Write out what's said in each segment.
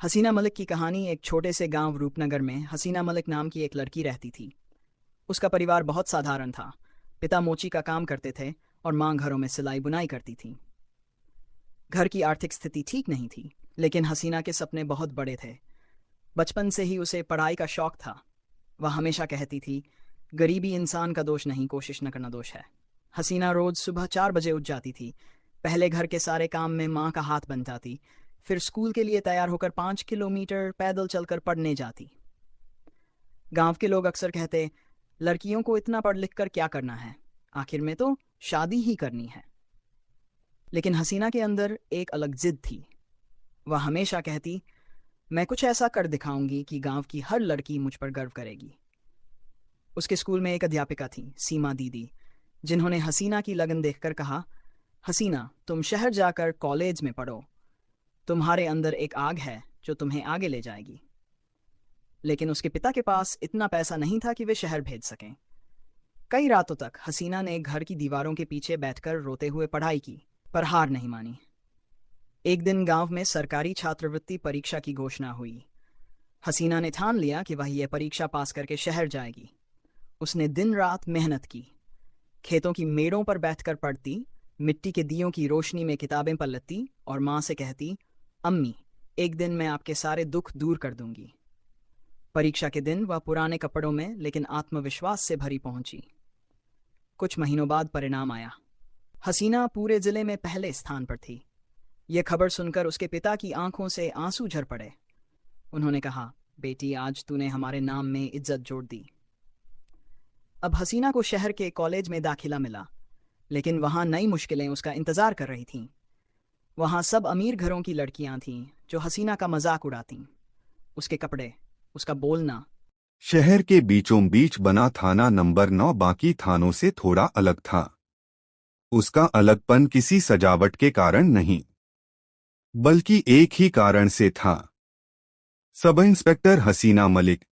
हसीना मलिक की कहानी। एक छोटे से गांव रूपनगर में हसीना मलिक नाम की एक लड़की रहती थी। उसका परिवार बहुत साधारण था। पिता मोची का काम करते थे और मां घरों में सिलाई बुनाई करती थी। घर की आर्थिक स्थिति ठीक नहीं थी, लेकिन हसीना के सपने बहुत बड़े थे। बचपन से ही उसे पढ़ाई का शौक था। वह हमेशा कहती थी, गरीबी इंसान का दोष नहीं, कोशिश न करना दोष है। हसीना रोज सुबह 4 बजे उठ जाती थी। पहले घर के सारे काम में माँ का हाथ बन जाती, फिर स्कूल के लिए तैयार होकर 5 किलोमीटर पैदल चलकर पढ़ने जाती। गांव के लोग अक्सर कहते, लड़कियों को इतना पढ़ लिख कर क्या करना है, आखिर में तो शादी ही करनी है। लेकिन हसीना के अंदर एक अलग जिद थी। वह हमेशा कहती, मैं कुछ ऐसा कर दिखाऊंगी कि गांव की हर लड़की मुझ पर गर्व करेगी। उसके स्कूल में एक अध्यापिका थी, सीमा दीदी, जिन्होंने हसीना की लगन देखकर कहा, हसीना, तुम शहर जाकर कॉलेज में पढ़ो। तुम्हारे अंदर एक आग है जो तुम्हें आगे ले जाएगी। लेकिन उसके पिता के पास इतना पैसा नहीं था कि वे शहर भेज सकें। कई रातों तक हसीना ने घर की दीवारों के पीछे बैठकर रोते हुए पढ़ाई की, पर हार नहीं मानी। एक दिन गांव में सरकारी छात्रवृत्ति परीक्षा की घोषणा हुई। हसीना ने ठान लिया कि वह यह परीक्षा पास करके शहर जाएगी। उसने दिन रात मेहनत की। खेतों की मेड़ों पर बैठकर पढ़ती, मिट्टी के दियों की रोशनी में किताबें पलटती और माँ से कहती, अम्मी, एक दिन मैं आपके सारे दुख दूर कर दूंगी। परीक्षा के दिन वह पुराने कपड़ों में लेकिन आत्मविश्वास से भरी पहुंची। कुछ महीनों बाद परिणाम आया। हसीना पूरे जिले में पहले स्थान पर थी। यह खबर सुनकर उसके पिता की आंखों से आंसू झर पड़े। उन्होंने कहा, बेटी, आज तूने हमारे नाम में इज्जत जोड़ दी। अब हसीना को शहर के कॉलेज में दाखिला मिला, लेकिन वहां नई मुश्किलें उसका इंतजार कर रही थीं। वहां सब अमीर घरों की लड़कियां थीं जो हसीना का मजाक उड़ातीं। उसके कपड़े, उसका बोलना। शहर के बीचों बीच बना थाना नंबर 9 बाकी थानों से थोड़ा अलग था। उसका अलगपन किसी सजावट के कारण नहीं, बल्कि एक ही कारण से था। सब इंस्पेक्टर हसीना मलिक।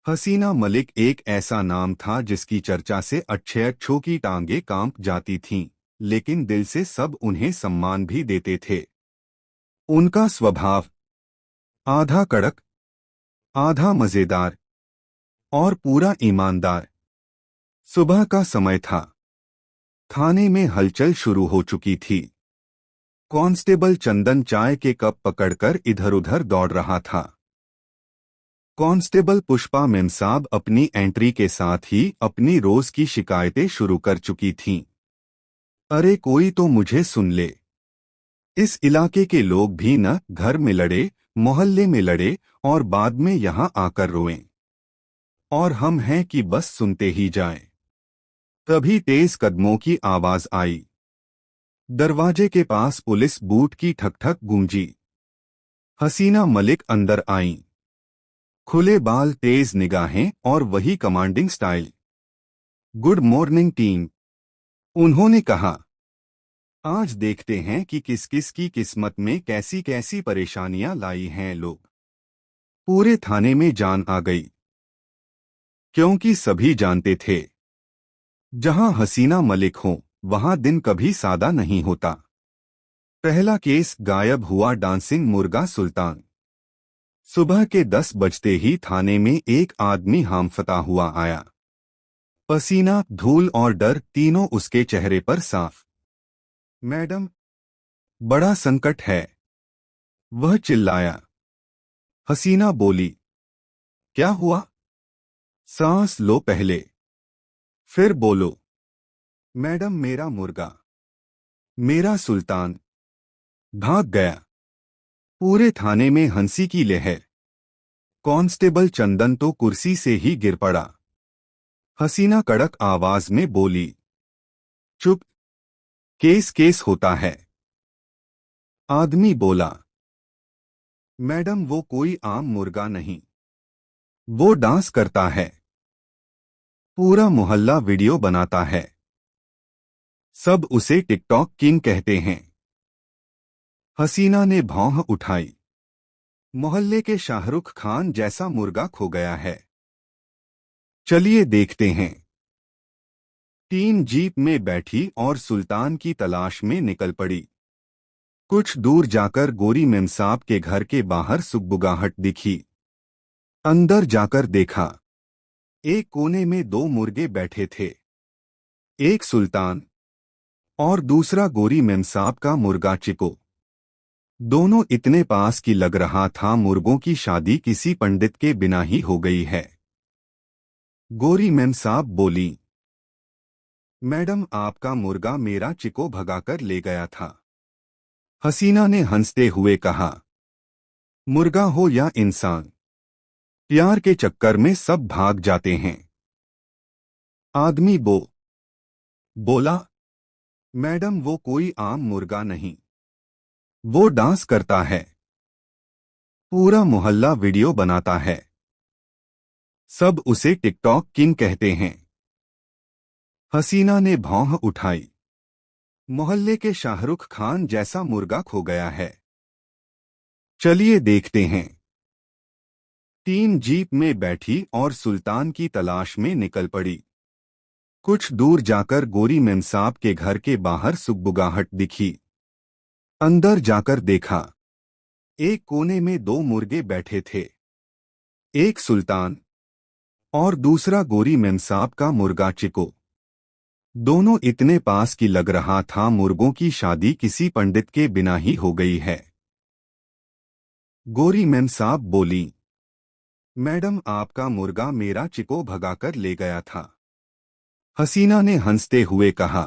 हसीना मलिक एक ऐसा नाम था जिसकी चर्चा से अच्छों की टांगें कांप जाती थीं, लेकिन दिल से सब उन्हें सम्मान भी देते थे। उनका स्वभाव आधा कड़क, आधा मजेदार और पूरा ईमानदार। सुबह का समय था। थाने में हलचल शुरू हो चुकी थी। कांस्टेबल चंदन चाय के कप पकड़कर इधर-उधर दौड़ रहा था। कांस्टेबल पुष्पा मेमसाब अपनी एंट्री के साथ ही अपनी रोज की शिकायतें शुरू कर चुकी थीं। अरे कोई तो मुझे सुन ले। इस इलाके के लोग भी न घर में लड़े, मोहल्ले में लड़े और बाद में यहाँ आकर रोएं। और हम हैं कि बस सुनते ही जाएं। तभी तेज कदमों की आवाज आई। दरवाजे के पास पुलिस बूट की ठक-ठक गूंजी। हसीना मलिक अंदर आईं। खुले बाल, तेज निगाहें और वही commanding style. Good morning team, उन्होंने कहा। आज देखते हैं कि किस किस की किस्मत में कैसी कैसी परेशानियां लाई हैं लोग। पूरे थाने में जान आ गई, क्योंकि सभी जानते थे, जहां हसीना मलिक हो वहां दिन कभी सादा नहीं होता। पहला केस गायब हुआ डांसिंग मुर्गा सुल्तान। सुबह के 10 बजते ही थाने में एक आदमी हांफता हुआ आया। पसीना, धूल और डर तीनों उसके चेहरे पर साफ। मैडम, बड़ा संकट है, वह चिल्लाया। हसीना बोली, क्या हुआ? सांस लो पहले, फिर बोलो। मैडम, मेरा मुर्गा, मेरा सुल्तान भाग गया। पूरे थाने में हंसी की लहर। कांस्टेबल चंदन तो कुर्सी से ही गिर पड़ा। हसीना कड़क आवाज में बोली, चुप, केस केस होता है। आदमी बोला, मैडम, वो कोई आम मुर्गा नहीं, वो डांस करता है। पूरा मोहल्ला वीडियो बनाता है। सब उसे टिकटॉक किंग कहते हैं। हसीना ने भौं उठाई। मोहल्ले के शाहरुख खान जैसा मुर्गा खो गया है। चलिए देखते हैं। टीम जीप में बैठी और सुल्तान की तलाश में निकल पड़ी। कुछ दूर जाकर गोरी मेमसाब के घर के बाहर सुगबुगाहट दिखी। अंदर जाकर देखा, एक कोने में दो मुर्गे बैठे थे, एक सुल्तान और दूसरा गोरी मेमसाब का मुर्गा चिको। दोनों इतने पास कि लग रहा था मुर्गों की शादी किसी पंडित के बिना ही हो गई है। गोरी मेमसाब बोली, मैडम आपका मुर्गा मेरा चिको भगाकर ले गया था। हसीना ने हंसते हुए कहा, मुर्गा हो या इंसान, प्यार के चक्कर में सब भाग जाते हैं। आदमी बोला, मैडम वो कोई आम मुर्गा नहीं, वो डांस करता है, पूरा मोहल्ला वीडियो बनाता है, सब उसे टिकटॉक किंग कहते हैं। हसीना ने भौं उठाई, मोहल्ले के शाहरुख खान जैसा मुर्गा खो गया है। चलिए देखते हैं। टीम जीप में बैठी और सुल्तान की तलाश में निकल पड़ी। कुछ दूर जाकर गोरी मेमसाब के घर के बाहर सुगबुगाहट दिखी। अंदर जाकर देखा, एक कोने में दो मुर्गे बैठे थे, एक सुल्तान और दूसरा गोरी मेमसाब का मुर्गा चिको। दोनों इतने पास कि लग रहा था मुर्गों की शादी किसी पंडित के बिना ही हो गई है। गोरी मेमसाब बोली, मैडम आपका मुर्गा मेरा चिको भगाकर ले गया था। हसीना ने हंसते हुए कहा,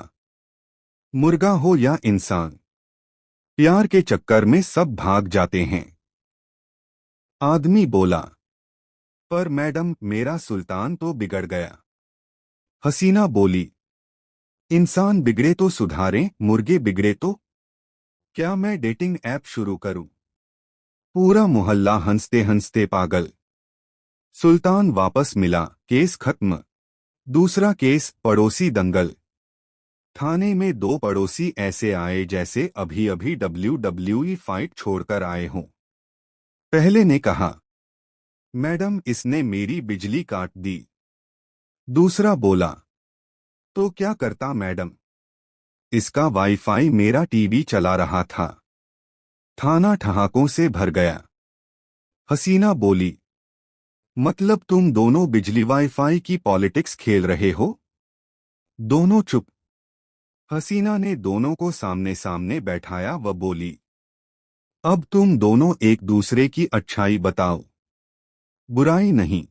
मुर्गा हो या इंसान, प्यार के चक्कर में सब भाग जाते हैं। आदमी बोला, पर मैडम मेरा सुल्तान तो बिगड़ गया। हसीना बोली, इंसान बिगड़े तो सुधारें, मुर्गे बिगड़े तो? क्या मैं डेटिंग ऐप शुरू करूं? पूरा मोहल्ला हंसते हंसते पागल। सुल्तान वापस मिला, केस खत्म। दूसरा केस, पड़ोसी दंगल। थाने में दो पड़ोसी ऐसे आए जैसे अभी अभी WWE फाइट छोड़कर आए हों। पहले ने कहा, मैडम इसने मेरी बिजली काट दी। दूसरा बोला, तो क्या करता मैडम, इसका वाईफाई मेरा टीवी चला रहा था। थाना ठहाकों से भर गया। हसीना बोली, मतलब तुम दोनों बिजली वाईफाई की पॉलिटिक्स खेल रहे हो? दोनों चुप। हसीना ने दोनों को सामने सामने बैठाया व बोली, अब तुम दोनों एक दूसरे की अच्छाई बताओ, बुराई नहीं।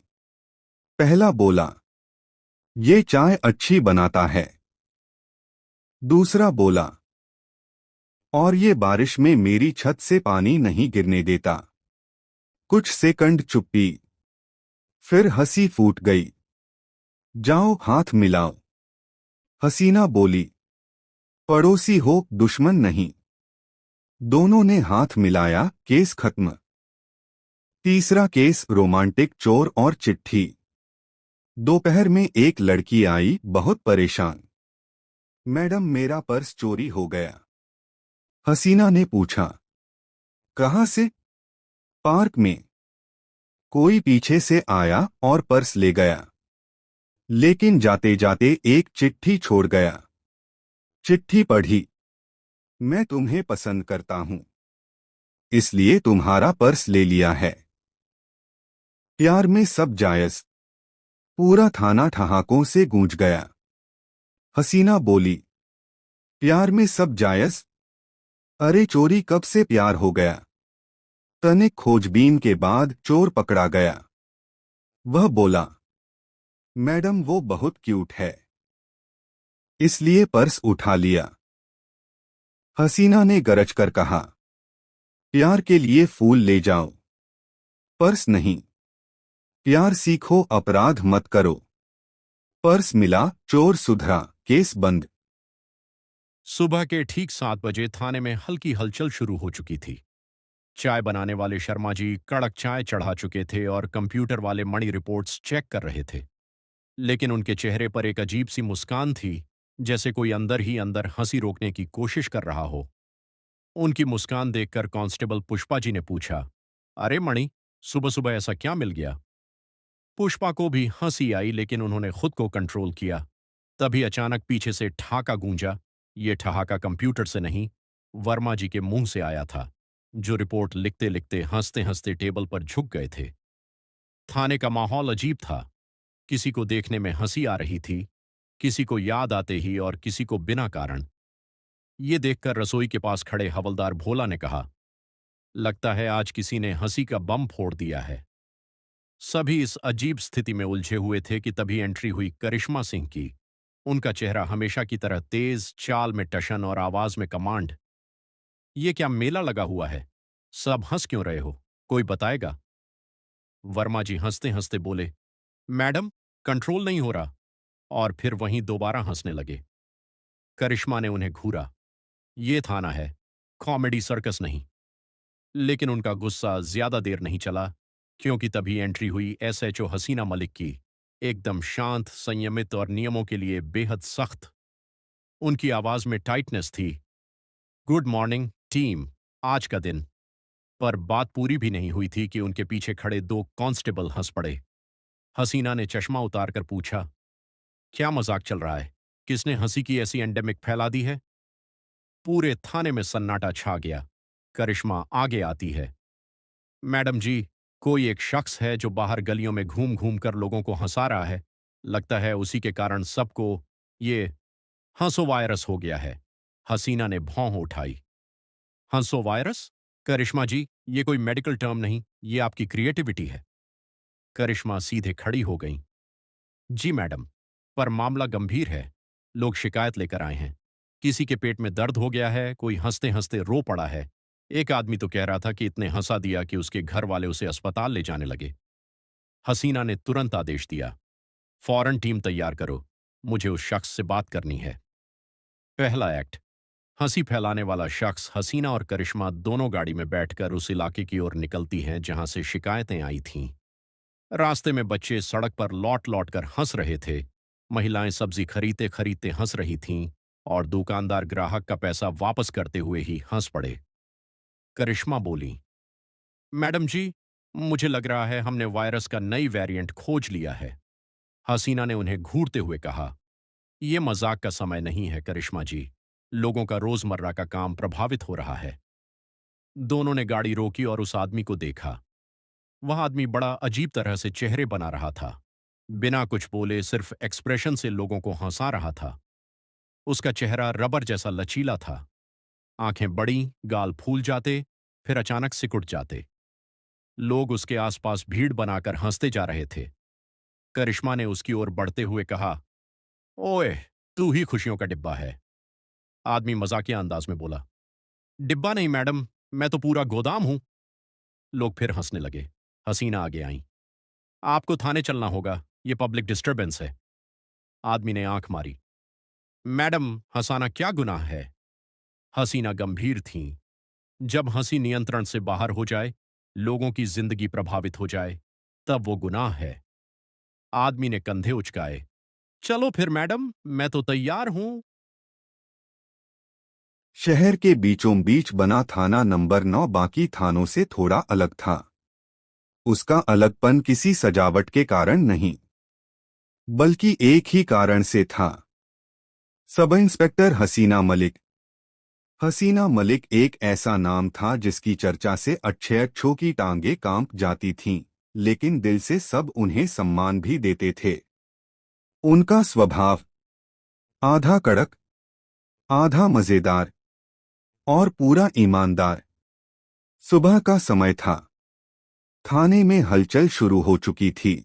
पहला बोला, ये चाय अच्छी बनाता है। दूसरा बोला, और ये बारिश में मेरी छत से पानी नहीं गिरने देता। कुछ सेकंड चुप्पी, फिर हंसी फूट गई। जाओ हाथ मिलाओ। हसीना बोली, पड़ोसी हो, दुश्मन नहीं। दोनों ने हाथ मिलाया, केस खत्म। तीसरा केस, रोमांटिक चोर और चिट्ठी। दोपहर में एक लड़की आई, बहुत परेशान। मैडम मेरा पर्स चोरी हो गया। हसीना ने पूछा, कहाँ से? पार्क में। कोई पीछे से आया और पर्स ले गया, लेकिन जाते जाते एक चिट्ठी छोड़ गया। चिट्ठी पढ़ी, मैं तुम्हें पसंद करता हूं, इसलिए तुम्हारा पर्स ले लिया है। प्यार में सब जायज। पूरा थाना ठहाकों से गूंज गया। हसीना बोली, प्यार में सब जायज? अरे चोरी कब से प्यार हो गया? तनिक खोजबीन के बाद चोर पकड़ा गया। वह बोला, मैडम वो बहुत क्यूट है, इसलिए पर्स उठा लिया। हसीना ने गरज कर कहा, प्यार के लिए फूल ले जाओ, पर्स नहीं। प्यार सीखो, अपराध मत करो। पर्स मिला, चोर सुधरा, केस बंद। सुबह के ठीक 7 बजे थाने में हल्की हलचल शुरू हो चुकी थी। चाय बनाने वाले शर्मा जी कड़क चाय चढ़ा चुके थे और कंप्यूटर वाले मणि रिपोर्ट्स चेक कर रहे थे। लेकिन उनके चेहरे पर एक अजीब सी मुस्कान थी, जैसे कोई अंदर ही अंदर हंसी रोकने की कोशिश कर रहा हो। उनकी मुस्कान देखकर कांस्टेबल पुष्पा जी ने पूछा, अरे मणि, सुबह सुबह ऐसा क्या मिल गया? पुष्पा को भी हंसी आई, लेकिन उन्होंने खुद को कंट्रोल किया। तभी अचानक पीछे से ठहाका गूंजा। ये ठहाका कंप्यूटर से नहीं, वर्मा जी के मुंह से आया था, जो रिपोर्ट लिखते लिखते हंसते हंसते टेबल पर झुक गए थे। थाने का माहौल अजीब था। किसी को देखने में हंसी आ रही थी, किसी को याद आते ही और किसी को बिना कारण। ये देखकर रसोई के पास खड़े हवलदार भोला ने कहा, लगता है आज किसी ने हंसी का बम फोड़ दिया है। सभी इस अजीब स्थिति में उलझे हुए थे कि तभी एंट्री हुई करिश्मा सिंह की। उनका चेहरा हमेशा की तरह तेज, चाल में टशन और आवाज में कमांड। ये क्या मेला लगा हुआ है? सब हंस क्यों रहे हो? कोई बताएगा? वर्मा जी हंसते हंसते बोले, मैडम, कंट्रोल नहीं हो रहा। और फिर वहीं दोबारा हंसने लगे। करिश्मा ने उन्हें घूरा। ये थाना है, कॉमेडी सर्कस नहीं। लेकिन उनका गुस्सा ज्यादा देर नहीं चला, क्योंकि तभी एंट्री हुई एसएचओ हसीना मलिक की, एकदम शांत, संयमित और नियमों के लिए बेहद सख्त। उनकी आवाज में टाइटनेस थी। गुड मॉर्निंग टीम, आज का दिन। पर बात पूरी भी नहीं हुई थी कि उनके पीछे खड़े दो कांस्टेबल हंस पड़े। हसीना ने चश्मा उतारकर पूछा, क्या मजाक चल रहा है? किसने हंसी की ऐसी एंडेमिक फैला दी है? पूरे थाने में सन्नाटा छा गया। करिश्मा आगे आती है। मैडम जी, कोई एक शख्स है जो बाहर गलियों में घूम घूम कर लोगों को हंसा रहा है। लगता है उसी के कारण सबको ये हंसो वायरस हो गया है। हसीना ने भौं उठाई। हंसो वायरस? करिश्मा जी, ये कोई मेडिकल टर्म नहीं, ये आपकी क्रिएटिविटी है। करिश्मा सीधे खड़ी हो गई। जी मैडम, पर मामला गंभीर है। लोग शिकायत लेकर आए हैं। किसी के पेट में दर्द हो गया है, कोई हंसते हंसते रो पड़ा है। एक आदमी तो कह रहा था कि इतने हंसा दिया कि उसके घर वाले उसे अस्पताल ले जाने लगे। हसीना ने तुरंत आदेश दिया, फौरन टीम तैयार करो, मुझे उस शख्स से बात करनी है। पहला एक्ट। हंसी फैलाने वाला शख्स हसीना और करिश्मा दोनों गाड़ी में बैठकर उस इलाके की ओर निकलती हैं जहां से शिकायतें आई थीं। रास्ते में बच्चे सड़क पर लौट लौट कर हंस रहे थे। महिलाएं सब्जी खरीदते खरीदते हंस रही थीं और दुकानदार ग्राहक का पैसा वापस करते हुए ही हंस पड़े। करिश्मा बोली, मैडम जी, मुझे लग रहा है हमने वायरस का नई वेरिएंट खोज लिया है। हसीना ने उन्हें घूरते हुए कहा, यह मजाक का समय नहीं है करिश्मा जी। लोगों का रोजमर्रा का काम प्रभावित हो रहा है। दोनों ने गाड़ी रोकी और उस आदमी को देखा। वह आदमी बड़ा अजीब तरह से चेहरे बना रहा था। बिना कुछ बोले सिर्फ एक्सप्रेशन से लोगों को हंसा रहा था। उसका चेहरा रबर जैसा लचीला था। आंखें बड़ी, गाल फूल जाते, फिर अचानक सिकुड़ जाते। लोग उसके आसपास भीड़ बनाकर हंसते जा रहे थे। करिश्मा ने उसकी ओर बढ़ते हुए कहा, ओए, तू ही खुशियों का डिब्बा है। आदमी मजाकिया अंदाज में बोला, डिब्बा नहीं मैडम, मैं तो पूरा गोदाम हूं। लोग फिर हंसने लगे। हसीना आगे आई। आपको थाने चलना होगा, यह पब्लिक डिस्टर्बेंस है। आदमी ने आंख मारी। मैडम, हंसाना क्या गुनाह है? हसीना गंभीर थीं। जब हंसी नियंत्रण से बाहर हो जाए, लोगों की जिंदगी प्रभावित हो जाए, तब वो गुनाह है। आदमी ने कंधे उचकाए। चलो फिर मैडम, मैं तो तैयार हूं। शहर के बीचों बीच बना थाना नंबर 9 बाकी थानों से थोड़ा अलग था। उसका अलगपन किसी सजावट के कारण नहीं, बल्कि एक ही कारण से था। सब इंस्पेक्टर हसीना मलिक। हसीना मलिक एक ऐसा नाम था जिसकी चर्चा से अच्छे की टांगें कांप जाती थीं, लेकिन दिल से सब उन्हें सम्मान भी देते थे। उनका स्वभाव आधा कड़क, आधा मजेदार और पूरा ईमानदार। सुबह का समय था। थाने में हलचल शुरू हो चुकी थी।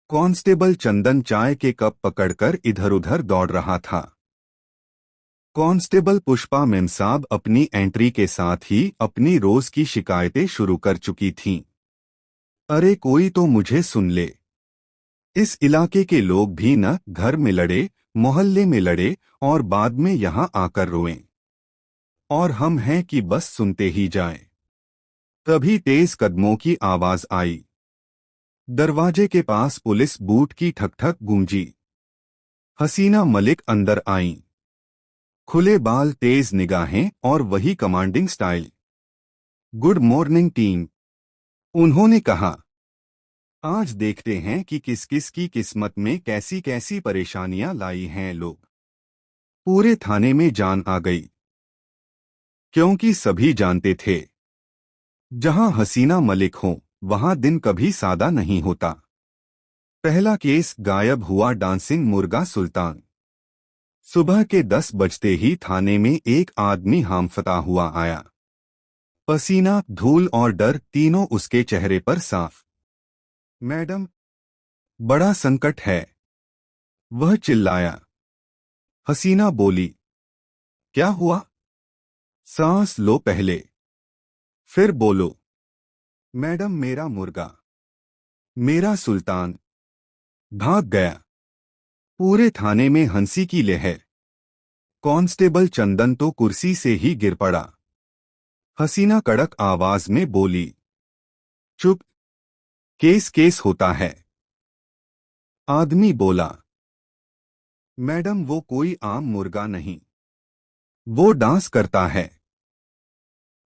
कांस्टेबल चंदन चाय के कप पकड़कर इधर-उधर दौड़ रहा था। कांस्टेबल पुष्पा मेमसाब अपनी एंट्री के साथ ही अपनी रोज की शिकायतें शुरू कर चुकी थीं। अरे कोई तो मुझे सुन ले। इस इलाके के लोग भी न घर में लड़े, मोहल्ले में लड़े और बाद में यहां आकर रोएं। और हम हैं कि बस सुनते ही जाएं। तभी तेज कदमों की आवाज आई। दरवाजे के पास पुलिस बूट की ठक-ठक गूंजी। हसीना मलिक अंदर आईं। खुले बाल, तेज निगाहें और वही commanding style. Good morning team, उन्होंने कहा। आज देखते हैं कि किस किस की किस्मत में कैसी कैसी परेशानियां लाई हैं लोग। पूरे थाने में जान आ गई। क्योंकि सभी जानते थे जहां हसीना मलिक हो वहां दिन कभी सादा नहीं होता। पहला केस गायब हुआ डांसिंग मुर्गा सुल्तान। सुबह के 10 बजते ही थाने में एक आदमी हांफता हुआ आया। पसीना, धूल और डर तीनों उसके चेहरे पर साफ। मैडम, बड़ा संकट है, वह चिल्लाया। हसीना बोली, क्या हुआ? सांस लो पहले, फिर बोलो। मैडम, मेरा मुर्गा, मेरा सुल्तान भाग गया। पूरे थाने में हंसी की लहर। कांस्टेबल चंदन तो कुर्सी से ही गिर पड़ा। हसीना कड़क आवाज में बोली, चुप, केस केस होता है। आदमी बोला, मैडम वो कोई आम मुर्गा नहीं, वो डांस करता है,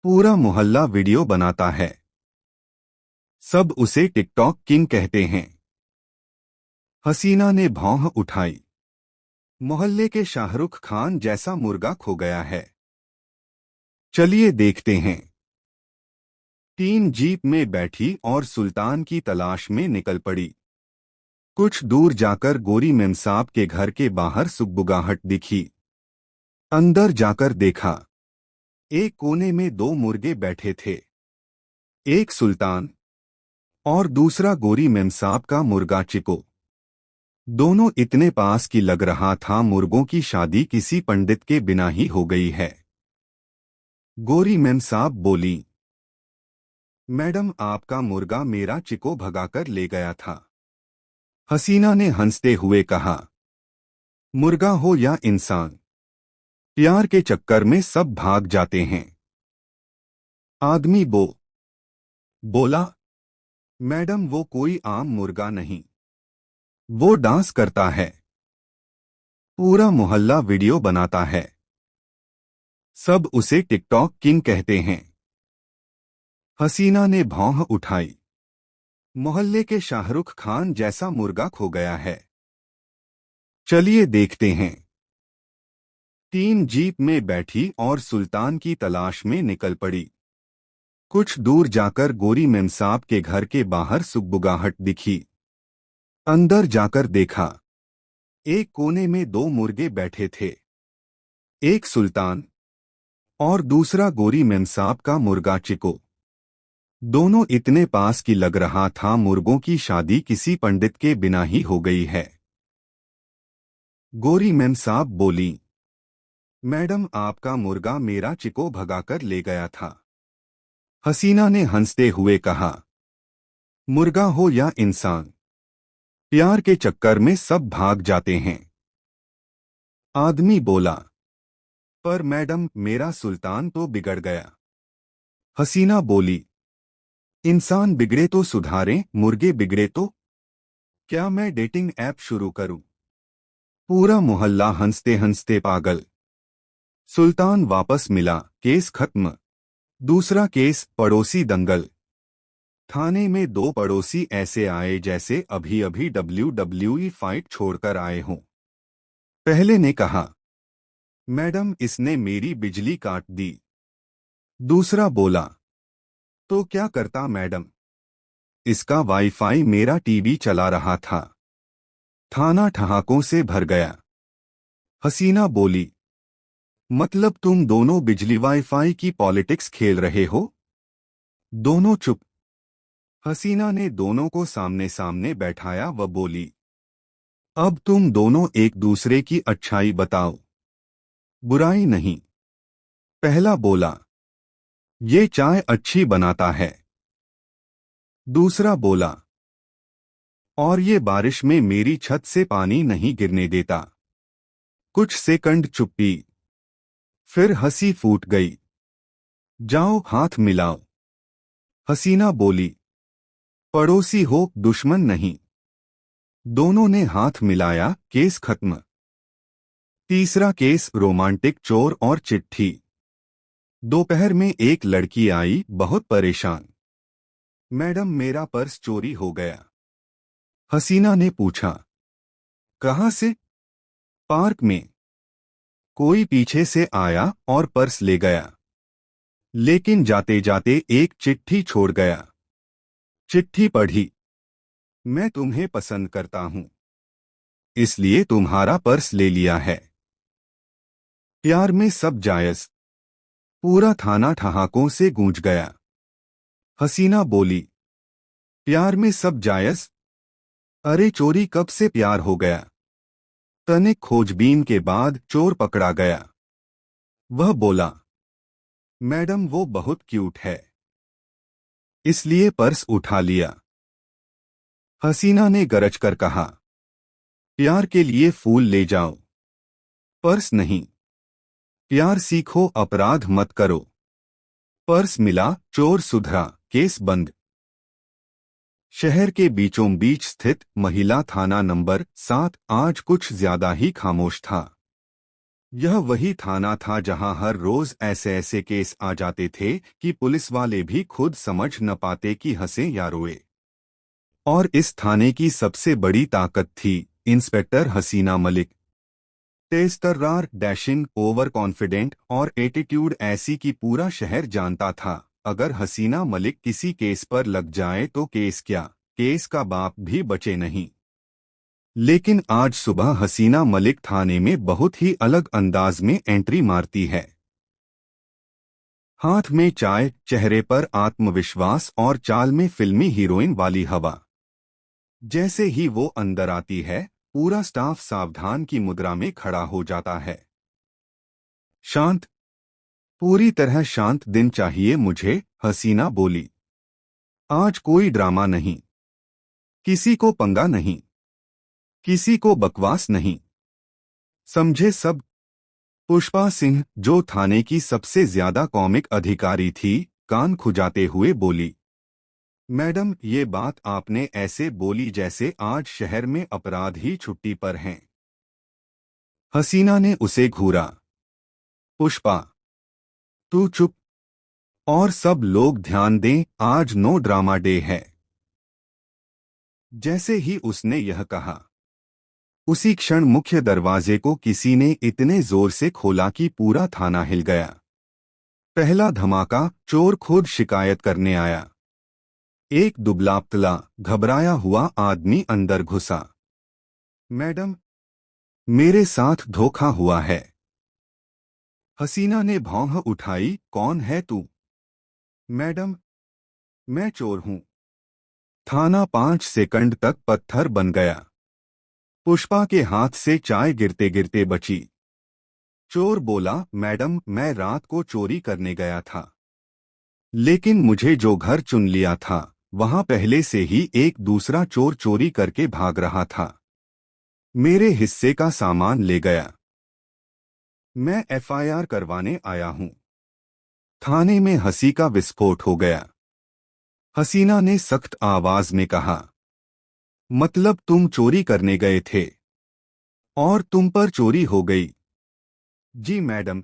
पूरा मोहल्ला वीडियो बनाता है, सब उसे टिकटॉक किंग कहते हैं। हसीना ने भौं उठाई। मोहल्ले के शाहरुख खान जैसा मुर्गा खो गया है। चलिए देखते हैं। 3 जीप में बैठी और सुल्तान की तलाश में निकल पड़ी। कुछ दूर जाकर गोरी मेमसाब के घर के बाहर सुगबुगाहट दिखी। अंदर जाकर देखा, एक कोने में 2 मुर्गे बैठे थे, एक सुल्तान और दूसरा गोरी मेमसाब का मुर्गा चिको। दोनों इतने पास कि लग रहा था मुर्गों की शादी किसी पंडित के बिना ही हो गई है। गोरी मेमसाब बोली, मैडम आपका मुर्गा मेरा चिको भगाकर ले गया था। हसीना ने हंसते हुए कहा, मुर्गा हो या इंसान, प्यार के चक्कर में सब भाग जाते हैं। आदमी बोला, मैडम वो कोई आम मुर्गा नहीं, वो डांस करता है, पूरा मोहल्ला वीडियो बनाता है, सब उसे टिकटॉक किंग कहते हैं। हसीना ने भौं उठाई। मोहल्ले के शाहरुख खान जैसा मुर्गा खो गया है। चलिए देखते हैं। 3 जीप में बैठी और सुल्तान की तलाश में निकल पड़ी। कुछ दूर जाकर गोरी मेमसाब के घर के बाहर सुगबुगाहट दिखी। अंदर जाकर देखा, एक कोने में 2 मुर्गे बैठे थे, एक सुल्तान और दूसरा गोरी मेमसाब का मुर्गा चिको। दोनों इतने पास कि लग रहा था मुर्गों की शादी किसी पंडित के बिना ही हो गई है। गोरी मेमसाब बोली, मैडम आपका मुर्गा मेरा चिको भगाकर ले गया था। हसीना ने हंसते हुए कहा, मुर्गा हो या इंसान, प्यार के चक्कर में सब भाग जाते हैं। आदमी बोला, पर मैडम मेरा सुल्तान तो बिगड़ गया। हसीना बोली, इंसान बिगड़े तो सुधारें, मुर्गे बिगड़े तो? क्या मैं डेटिंग ऐप शुरू करूं? पूरा मोहल्ला हंसते हंसते पागल। सुल्तान वापस मिला, केस खत्म। दूसरा केस, पड़ोसी दंगल। थाने में 2 पड़ोसी ऐसे आए जैसे अभी अभी WWE फाइट छोड़कर आए हों। पहले ने कहा, मैडम इसने मेरी बिजली काट दी। दूसरा बोला, तो क्या करता मैडम, इसका वाईफाई मेरा टीवी चला रहा था। थाना ठहाकों से भर गया। हसीना बोली, मतलब तुम दोनों बिजली वाईफाई की पॉलिटिक्स खेल रहे हो? दोनों चुप। हसीना ने दोनों को सामने सामने बैठाया व बोली, अब तुम दोनों एक दूसरे की अच्छाई बताओ, बुराई नहीं। पहला बोला, ये चाय अच्छी बनाता है। दूसरा बोला, और ये बारिश में मेरी छत से पानी नहीं गिरने देता। कुछ सेकंड चुप्पी, फिर हंसी फूट गई। जाओ हाथ मिलाओ। हसीना बोली, पड़ोसी हो, दुश्मन नहीं। दोनों ने हाथ मिलाया, केस खत्म। तीसरा केस, रोमांटिक चोर और चिट्ठी। दोपहर में एक लड़की आई, बहुत परेशान। मैडम मेरा पर्स चोरी हो गया। हसीना ने पूछा, कहाँ से? पार्क में। कोई पीछे से आया और पर्स ले गया। लेकिन जाते जाते एक चिट्ठी छोड़ गया। चिट्ठी पढ़ी। मैं तुम्हें पसंद करता हूं, इसलिए तुम्हारा पर्स ले लिया है। प्यार में सब जायज। पूरा थाना ठहाकों से गूंज गया। हसीना बोली, प्यार में सब जायज? अरे चोरी कब से प्यार हो गया? तनिक खोजबीन के बाद चोर पकड़ा गया। वह बोला, मैडम वो बहुत क्यूट है, इसलिए पर्स उठा लिया। हसीना ने गरज कर कहा, प्यार के लिए फूल ले जाओ, पर्स नहीं। प्यार सीखो, अपराध मत करो। पर्स मिला, चोर सुधरा, केस बंद। शहर के बीचों बीच स्थित महिला थाना नंबर 7 आज कुछ ज्यादा ही खामोश था। यह वही थाना था जहां हर रोज ऐसे ऐसे केस आ जाते थे कि पुलिस वाले भी खुद समझ न पाते कि हंसे या रोए। और इस थाने की सबसे बड़ी ताकत थी इंस्पेक्टर हसीना मलिक। तेज तर्रार, डैशिंग, ओवर कॉन्फिडेंट और एटीट्यूड ऐसी कि पूरा शहर जानता था अगर हसीना मलिक किसी केस पर लग जाए तो केस क्या, केस का बाप भी बचे नहीं। लेकिन आज सुबह हसीना मलिक थाने में बहुत ही अलग अंदाज में एंट्री मारती है। हाथ में चाय, चेहरे पर आत्मविश्वास और चाल में फिल्मी हीरोइन वाली हवा। जैसे ही वो अंदर आती है, पूरा स्टाफ सावधान की मुद्रा में खड़ा हो जाता है। शांत, पूरी तरह शांत दिन चाहिए मुझे, हसीना बोली। आज कोई ड्रामा नहीं, किसी को पंगा नहीं, किसी को बकवास नहीं, समझे सब। पुष्पा सिंह, जो थाने की सबसे ज्यादा कॉमिक अधिकारी थी, कान खुजाते हुए बोली, मैडम ये बात आपने ऐसे बोली जैसे आज शहर में अपराध ही छुट्टी पर हैं। हसीना ने उसे घूरा। पुष्पा, तू चुप, और सब लोग ध्यान दें, आज नो ड्रामा डे है। जैसे ही उसने यह कहा, उसी क्षण मुख्य दरवाजे को किसी ने इतने जोर से खोला कि पूरा थाना हिल गया। पहला धमाका, चोर खुद शिकायत करने आया। एक दुबला-पतला, घबराया हुआ आदमी अंदर घुसा। मैडम, मेरे साथ धोखा हुआ है। हसीना ने भौं उठाई, कौन है तू? मैडम, मैं चोर हूं। थाना 5 सेकंड तक पत्थर बन गया। पुष्पा के हाथ से चाय गिरते गिरते बची। चोर बोला, मैडम मैं रात को चोरी करने गया था, लेकिन मुझे जो घर चुन लिया था वहां पहले से ही एक दूसरा चोर चोरी करके भाग रहा था। मेरे हिस्से का सामान ले गया। मैं एफआईआर करवाने आया हूं। थाने में हंसी का विस्फोट हो गया। हसीना ने सख्त आवाज में कहा, मतलब तुम चोरी करने गए थे और तुम पर चोरी हो गई? जी मैडम।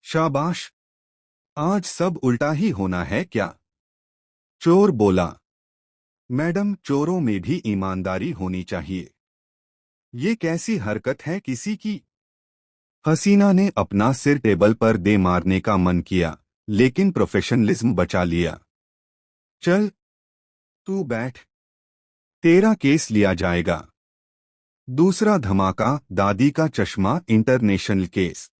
शाबाश, आज सब उल्टा ही होना है क्या? चोर बोला, मैडम चोरों में भी ईमानदारी होनी चाहिए। ये कैसी हरकत है किसी की? हसीना ने अपना सिर टेबल पर दे मारने का मन किया, लेकिन प्रोफेशनलिज्म बचा लिया। चल, तू बैठ, तेरा केस लिया जाएगा। दूसरा धमाका, दादी का चश्मा इंटरनेशनल केस।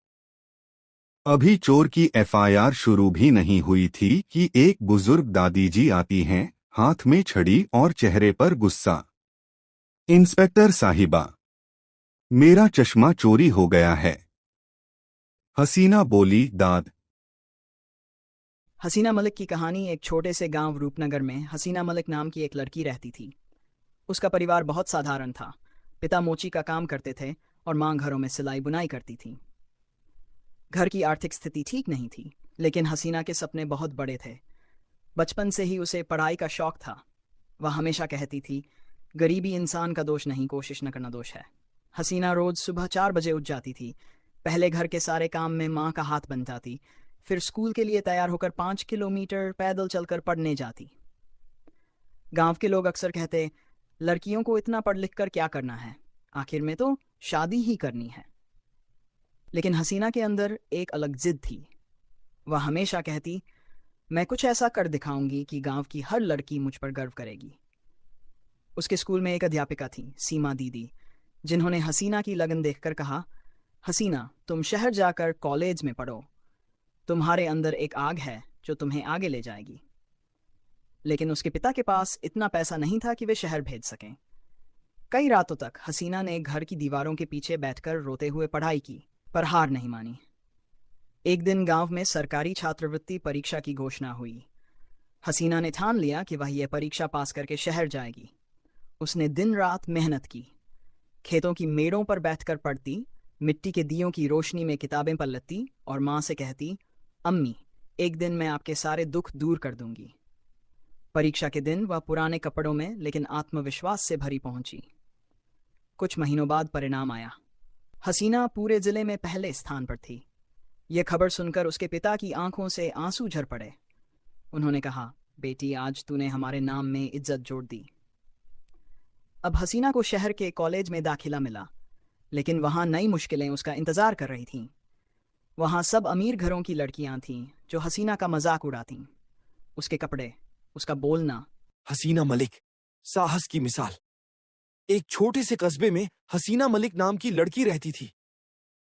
अभी चोर की एफआईआर शुरू भी नहीं हुई थी कि एक बुजुर्ग दादी जी आती हैं, हाथ में छड़ी और चेहरे पर गुस्सा। इंस्पेक्टर साहिबा, मेरा चश्मा चोरी हो गया है। हसीना बोली, दाद। हसीना मलिक की कहानी। एक छोटे से गांव रूपनगर में हसीना मलिक नाम की एक लड़की रहती थी। उसका परिवार बहुत साधारण था। पिता मोची का काम करते थे और मां घरों में सिलाई बुनाई करती थी। घर की आर्थिक स्थिति ठीक नहीं थी, लेकिन हसीना के सपने बहुत बड़े थे। बचपन से ही उसे पढ़ाई का शौक था। वह हमेशा कहती थी, गरीबी इंसान का दोष नहीं, कोशिश न करना दोष है। हसीना रोज सुबह 4 बजे उठ जाती थी। पहले घर के सारे काम में माँ का हाथ बन जाती, फिर स्कूल के लिए तैयार होकर 5 किलोमीटर पैदल चलकर पढ़ने जाती। गांव के लोग अक्सर कहते, लड़कियों को इतना पढ़ लिख कर क्या करना है, आखिर में तो शादी ही करनी है। लेकिन हसीना के अंदर एक अलग जिद थी। वह हमेशा कहती, मैं कुछ ऐसा कर दिखाऊंगी कि गांव की हर लड़की मुझ पर गर्व करेगी। उसके स्कूल में एक अध्यापिका थी, सीमा दीदी, जिन्होंने हसीना की लगन देखकर कहा, हसीना, तुम शहर जाकर कॉलेज में पढ़ो। तुम्हारे अंदर एक आग है जो तुम्हें आगे ले जाएगी। लेकिन उसके पिता के पास इतना पैसा नहीं था कि वे शहर भेज सकें। कई रातों तक हसीना ने घर की दीवारों के पीछे बैठकर रोते हुए पढ़ाई की, पर हार नहीं मानी। एक दिन गांव में सरकारी छात्रवृत्ति परीक्षा की घोषणा हुई। हसीना ने ठान लिया कि वह यह परीक्षा पास करके शहर जाएगी। उसने दिन रात मेहनत की, खेतों की मेड़ों पर बैठकर पढ़ती, मिट्टी के दियों की रोशनी में किताबें पलटती और माँ से कहती, अम्मी, एक दिन मैं आपके सारे दुख दूर कर दूंगी। परीक्षा के दिन वह पुराने कपड़ों में लेकिन आत्मविश्वास से भरी पहुंची। कुछ महीनों बाद परिणाम आया। हसीना पूरे जिले में पहले स्थान पर थी। यह खबर सुनकर उसके पिता की आंखों से आंसू झर पड़े। उन्होंने कहा, बेटी, आज तूने हमारे नाम में इज्जत जोड़ दी। अब हसीना को शहर के कॉलेज में दाखिला मिला, लेकिन वहां नई मुश्किलें उसका इंतजार कर रही थीं। वहां सब अमीर घरों की लड़कियां थीं जो हसीना का मजाक उड़ातीं। उसके कपड़े, उसका बोलना। हसीना मलिक, साहस की मिसाल। एक छोटे से कस्बे में हसीना मलिक नाम की लड़की रहती थी।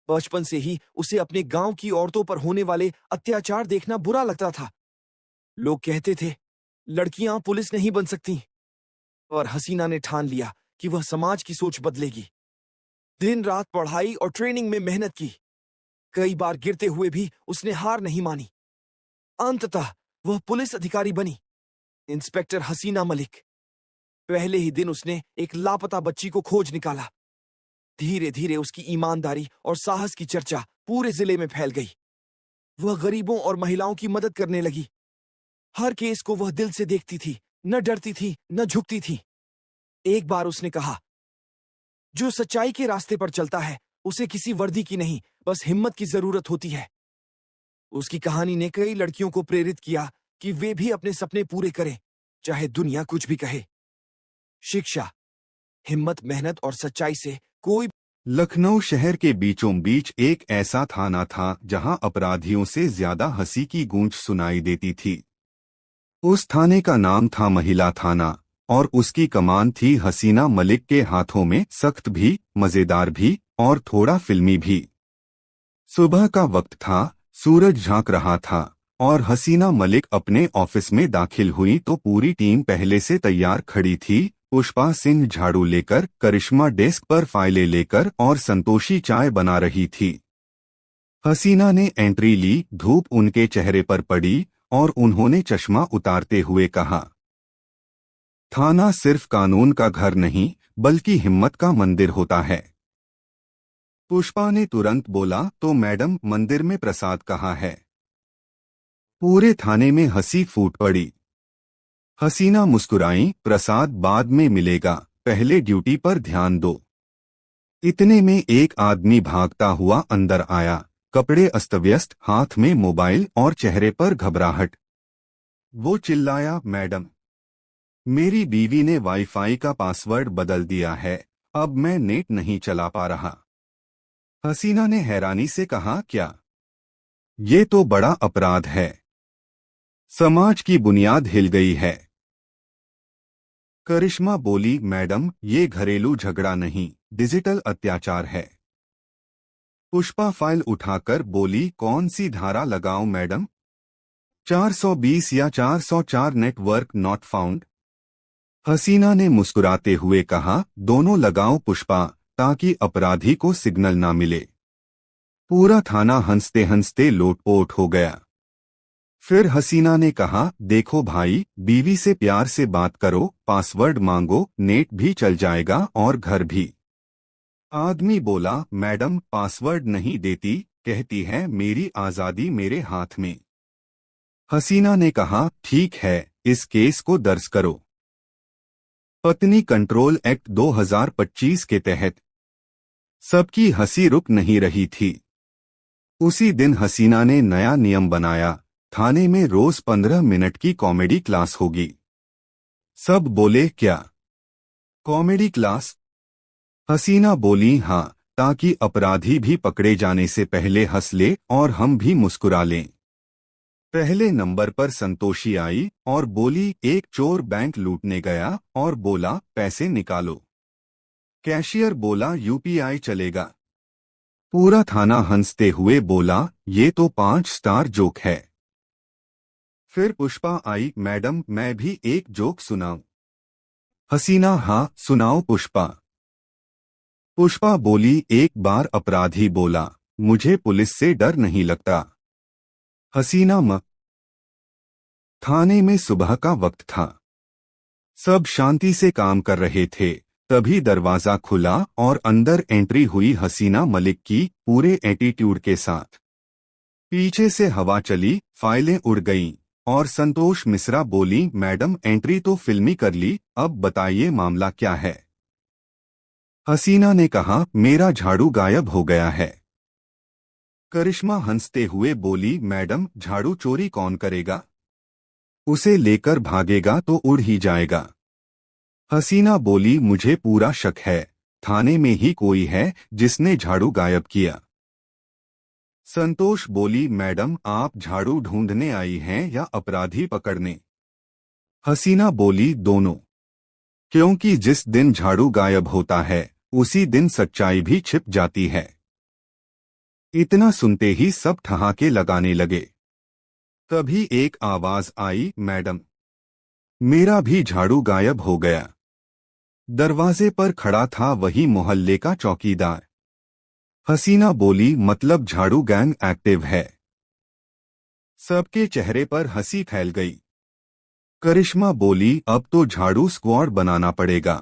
बचपन से ही उसे अपने गांव की औरतों पर होने वाले अत्याचार देखना बुरा लगता था। लोग कहते थे, लड़कियां पुलिस नहीं बन सकती। और हसीना ने ठान लिया कि वह समाज की सोच बदलेगी। दिन रात पढ़ाई और ट्रेनिंग में मेहनत की। कई बार गिरते हुए भी उसने हार नहीं मानी। अंततः वह पुलिस अधिकारी बनी, इंस्पेक्टर हसीना मलिक। पहले ही दिन उसने एक लापता बच्ची को खोज निकाला। धीरे धीरे उसकी ईमानदारी और साहस की चर्चा पूरे जिले में फैल गई। वह गरीबों और महिलाओं की मदद करने लगी। हर केस को वह दिल से देखती थी, न डरती थी, न झुकती थी। एक बार उसने कहा, जो सच्चाई के रास्ते पर चलता है उसे किसी वर्दी की नहीं, बस हिम्मत की जरूरत होती है। उसकी कहानी ने कई लड़कियों को प्रेरित किया कि वे भी अपने सपने पूरे करें, चाहे दुनिया कुछ भी कहे। शिक्षा, हिम्मत, मेहनत और सच्चाई से कोई। लखनऊ शहर के बीचों बीच एक ऐसा थाना था जहां अपराधियों से ज्यादा हंसी की गूंज सुनाई देती थी। उस थाने का नाम था महिला थाना और उसकी कमान थी हसीना मलिक के हाथों में, सख्त भी, मजेदार भी और थोड़ा फिल्मी भी। सुबह का वक्त था, सूरज झांक रहा था और हसीना मलिक अपने ऑफिस में दाखिल हुई तो पूरी टीम पहले से तैयार खड़ी थी। पुष्पा सिंह झाड़ू लेकर, करिश्मा डेस्क पर फाइलें लेकर और संतोषी चाय बना रही थी। हसीना ने एंट्री ली, धूप उनके चेहरे पर पड़ी और उन्होंने चश्मा उतारते हुए कहा, थाना सिर्फ कानून का घर नहीं बल्कि हिम्मत का मंदिर होता है। पुष्पा ने तुरंत बोला, तो मैडम, मंदिर में प्रसाद कहाँ है? पूरे थाने में हंसी फूट पड़ी। हसीना मुस्कुराई, प्रसाद बाद में मिलेगा, पहले ड्यूटी पर ध्यान दो। इतने में एक आदमी भागता हुआ अंदर आया, कपड़े अस्तव्यस्त, हाथ में मोबाइल और चेहरे पर घबराहट। वो चिल्लाया, मैडम, मेरी बीवी ने वाईफाई का पासवर्ड बदल दिया है, अब मैं नेट नहीं चला पा रहा। हसीना ने हैरानी से कहा, क्या? ये तो बड़ा अपराध है। समाज की बुनियाद हिल गई है। करिश्मा बोली, मैडम, ये घरेलू झगड़ा नहीं, डिजिटल अत्याचार है। पुष्पा फाइल उठाकर बोली, कौन सी धारा लगाऊं मैडम? 420 या 404 नेटवर्क नॉट फाउंड? हसीना ने मुस्कुराते हुए कहा, दोनों लगाओ पुष्पा, ताकि अपराधी को सिग्नल ना मिले। पूरा थाना हंसते हंसते लोटपोट हो गया। फिर हसीना ने कहा, देखो भाई, बीवी से प्यार से बात करो, पासवर्ड मांगो, नेट भी चल जाएगा और घर भी। आदमी बोला, मैडम, पासवर्ड नहीं देती, कहती है मेरी आजादी मेरे हाथ में। हसीना ने कहा, ठीक है, इस केस को दर्ज करो। पत्नी कंट्रोल एक्ट 2025 के तहत। सबकी हंसी रुक नहीं रही थी। उसी दिन हसीना ने नया नियम बनाया, थाने में रोज 15 मिनट की कॉमेडी क्लास होगी। सब बोले, क्या कॉमेडी क्लास? हसीना बोली, हाँ, ताकि अपराधी भी पकड़े जाने से पहले हंस ले और हम भी मुस्कुरा लें। पहले नंबर पर संतोषी आई और बोली, एक चोर बैंक लूटने गया और बोला, पैसे निकालो। कैशियर बोला, यूपीआई चलेगा। पूरा थाना हंसते हुए बोला, ये तो 5 स्टार जोक है। फिर पुष्पा आई, मैडम मैं भी एक जोक सुनाऊं? हसीना, हाँ सुनाओ पुष्पा। पुष्पा बोली, एक बार अपराधी बोला, मुझे पुलिस से डर नहीं लगता। हसीना, थाने में सुबह का वक्त था। सब शांति से काम कर रहे थे। तभी दरवाजा खुला और अंदर एंट्री हुई हसीना मलिक की, पूरे एटीट्यूड के साथ। पीछे से हवा चली, फाइलें उड़ गईं और संतोष मिश्रा बोली, मैडम एंट्री तो फिल्मी कर ली, अब बताइए मामला क्या है। हसीना ने कहा, मेरा झाड़ू गायब हो गया है। करिश्मा हंसते हुए बोली, मैडम झाड़ू चोरी कौन करेगा? उसे लेकर भागेगा तो उड़ ही जाएगा। हसीना बोली, मुझे पूरा शक है, थाने में ही कोई है जिसने झाड़ू गायब किया। संतोष बोली, मैडम आप झाड़ू ढूंढने आई हैं या अपराधी पकड़ने? हसीना बोली, दोनों। क्योंकि जिस दिन झाड़ू गायब होता है उसी दिन सच्चाई भी छिप जाती है। इतना सुनते ही सब ठहाके लगाने लगे। तभी एक आवाज आई, मैडम मेरा भी झाड़ू गायब हो गया। दरवाजे पर खड़ा था वही मोहल्ले का चौकीदार। हसीना बोली, मतलब झाड़ू गैंग एक्टिव है? सबके चेहरे पर हंसी फैल गई। करिश्मा बोली, अब तो झाड़ू स्क्वाड बनाना पड़ेगा।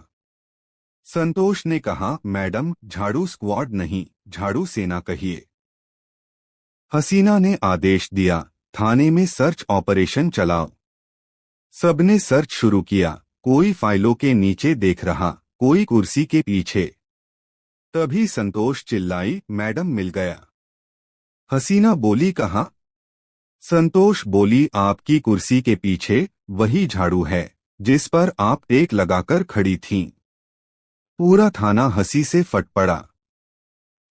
संतोष ने कहा, मैडम झाड़ू स्क्वाड नहीं, झाड़ू सेना कहिए। हसीना ने आदेश दिया, थाने में सर्च ऑपरेशन चलाओ। सबने सर्च शुरू किया। कोई फाइलों के नीचे देख रहा, कोई कुर्सी के पीछे। तभी संतोष चिल्लाई, मैडम मिल गया। हसीना बोली, कहाँ? संतोष बोली, आपकी कुर्सी के पीछे वही झाड़ू है जिस पर आप टेक लगाकर खड़ी थीं। पूरा थाना हंसी से फट पड़ा।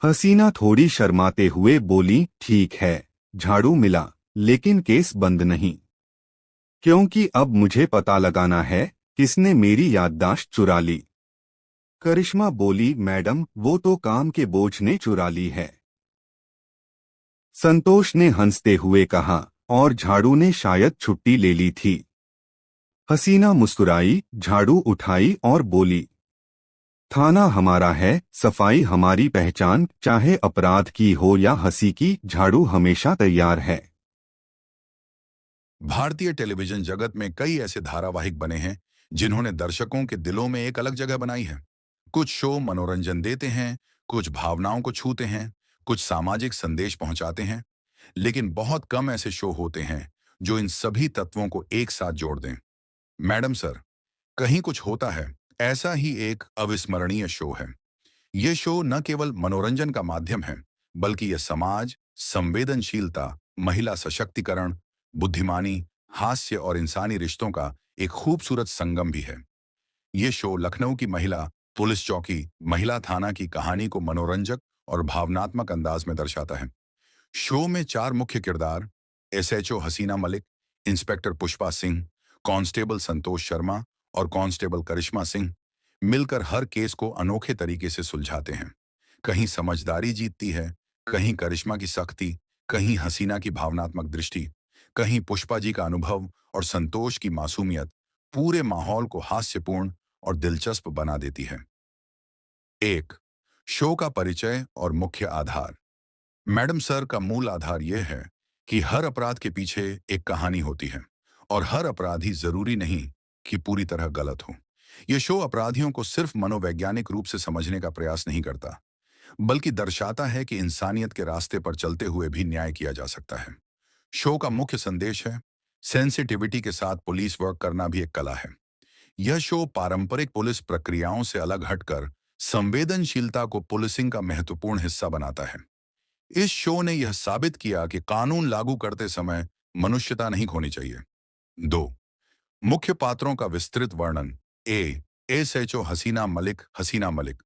हसीना थोड़ी शर्माते हुए बोली, ठीक है झाड़ू मिला, लेकिन केस बंद नहीं, क्योंकि अब मुझे पता लगाना है किसने मेरी याददाश्त चुरा ली। करिश्मा बोली, मैडम वो तो काम के बोझ ने चुरा ली है। संतोष ने हंसते हुए कहा, और झाड़ू ने शायद छुट्टी ले ली थी। हसीना मुस्कुराई, झाड़ू उठाई और बोली, थाना हमारा है, सफाई हमारी पहचान, चाहे अपराध की हो या हंसी की, झाड़ू हमेशा तैयार है। भारतीय टेलीविजन जगत में कई ऐसे धारावाहिक बने हैं जिन्होंने दर्शकों के दिलों में एक अलग जगह बनाई है। कुछ शो मनोरंजन देते हैं, कुछ भावनाओं को छूते हैं, कुछ सामाजिक संदेश पहुंचाते हैं, लेकिन बहुत कम ऐसे शो होते हैं जो इन सभी तत्वों को एक साथ जोड़ दें। मैडम सर, कहीं कुछ होता है ऐसा ही एक अविस्मरणीय शो है। ये शो न केवल मनोरंजन का माध्यम है, बल्कि यह समाज, संवेदनशीलता, महिला सशक्तिकरण, बुद्धिमानी, हास्य और इंसानी रिश्तों का एक खूबसूरत संगम भी है। ये शो लखनऊ की महिला पुलिस चौकी, महिला थाना की कहानी को मनोरंजक और भावनात्मक अंदाज में दर्शाता है। शो में 4 मुख्य किरदार, एसएचओ हसीना मलिक, इंस्पेक्टर पुष्पा सिंह, कांस्टेबल संतोष शर्मा और कांस्टेबल करिश्मा सिंह, मिलकर हर केस को अनोखे तरीके से सुलझाते हैं। कहीं समझदारी जीतती है, कहीं करिश्मा की सख्ती, कहीं हसीना की भावनात्मक दृष्टि, कहीं पुष्पा जी का अनुभव और संतोष की मासूमियत पूरे माहौल को हास्यपूर्ण और दिलचस्प बना देती है। 1. शो का परिचय और मुख्य आधार। मैडम सर का मूल आधार यह है कि हर अपराध के पीछे एक कहानी होती है और हर अपराधी जरूरी नहीं कि पूरी तरह गलत हो। यह शो अपराधियों को सिर्फ मनोवैज्ञानिक रूप से समझने का प्रयास नहीं करता, बल्कि दर्शाता है कि इंसानियत के रास्ते पर चलते हुए भी न्याय किया जा सकता है। शो का मुख्य संदेश है, सेंसिटिविटी के साथ पुलिस वर्क करना भी एक कला है। यह शो पारंपरिक पुलिस प्रक्रियाओं से अलग हटकर संवेदनशीलता को पुलिसिंग का महत्वपूर्ण हिस्सा बनाता है। इस शो ने यह साबित किया कि कानून लागू करते समय मनुष्यता नहीं खोनी चाहिए। 2. मुख्य पात्रों का विस्तृत वर्णन। एसएचओ हसीना मलिक। हसीना मलिक